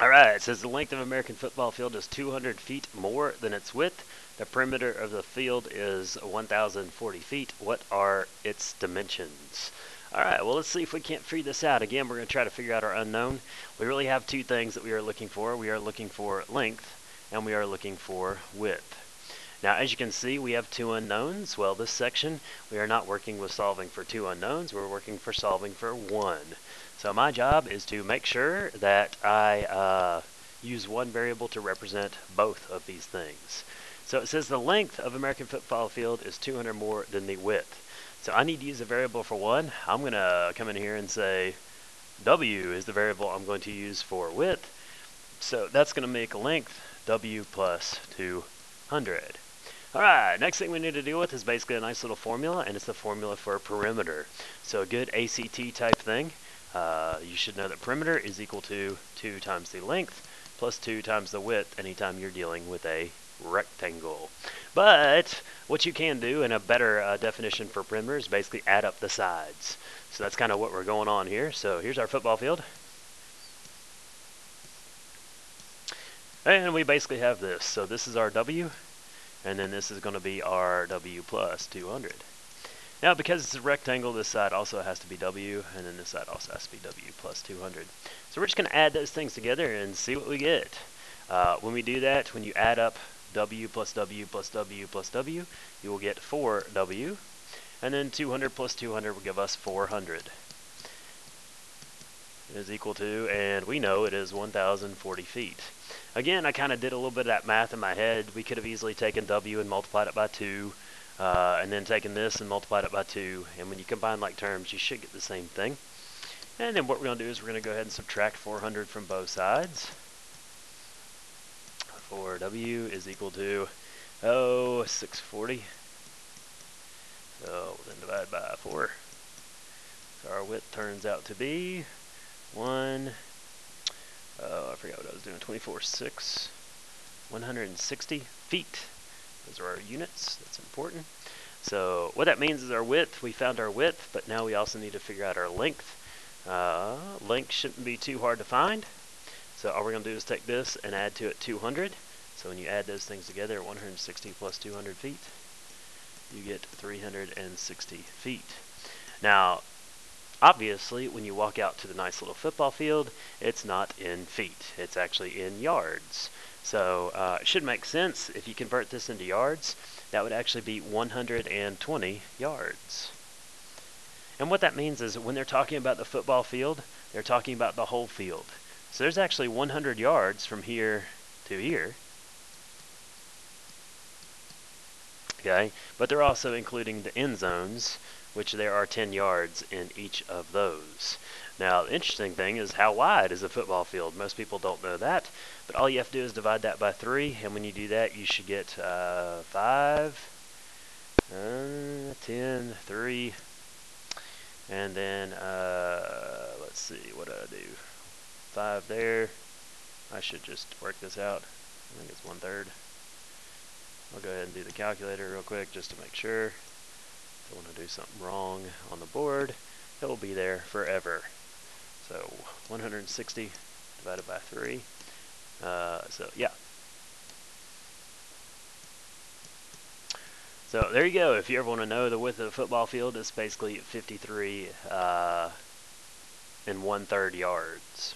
All right, it says the length of American football field is 200 feet more than its width. The perimeter of the field is 1,040 feet. What are its dimensions? All right, well, let's see if we can't figure this out. Again, we're going to try to figure out our unknown. We really have two things that we are looking for. We are looking for length, and we are looking for width. Now, as you can see, we have two unknowns. Well, this section, we are not working with solving for two unknowns. We're working for solving for one. So my job is to make sure that I use one variable to represent both of these things. So it says the length of American football field is 200 more than the width. So I need to use a variable for one. I'm going to come in here and say W is the variable I'm going to use for width. So that's going to make length W plus 200. All right, next thing we need to deal with is basically a nice little formula, and it's the formula for perimeter. So a good ACT type thing, you should know that perimeter is equal to 2 times the length plus 2 times the width anytime you're dealing with a rectangle. But what you can do, and a better definition for perimeter, is basically add up the sides. So that's kind of what we're going on here. So here's our football field. And we basically have this. So this is our W, and then this is going to be our W plus 200. Now, because it's a rectangle, this side also has to be W, and then this side also has to be W plus 200. So we're just going to add those things together and see what we get. When we do that, when you add up W plus W plus W plus W, you will get 4W, and then 200 plus 200 will give us 400. It is equal to, and we know it is 1,040 feet. Again, I kind of did a little bit of that math in my head. We could have easily taken W and multiplied it by 2, and then taken this and multiplied it by 2. And when you combine like terms, you should get the same thing. And then what we're going to do is we're going to go ahead and subtract 400 from both sides. 4W is equal to, 640. So we'll then divide by 4. So our width turns out to be I forgot what I was doing, 24.6, 160 feet. Those are our units, that's important. So what that means is our width, we found our width, but now we also need to figure out our length. Length shouldn't be too hard to find. So all we're going to do is take this and add to it 200. So when you add those things together, 160 plus 200 feet, you get 360 feet. Now, obviously, when you walk out to the nice little football field, it's not in feet. It's actually in yards. So it should make sense if you convert this into yards. That would actually be 120 yards. And what that means is when they're talking about the football field, they're talking about the whole field. So there's actually 100 yards from here to here. Okay, but they're also including the end zones, which there are 10 yards in each of those. Now, the interesting thing is how wide is a football field? Most people don't know that, but all you have to do is divide that by 3, and when you do that, you should get 5, 10, 3, and then, let's see, what do I do? 5 there. I should just work this out. I think it's 1/3. I'll go ahead and do the calculator real quick just to make sure. Don't want to do something wrong on the board. It will be there forever. So 160 divided by 3. So yeah. So there you go. If you ever want to know the width of the football field, it's basically 53 and 1/3 yards.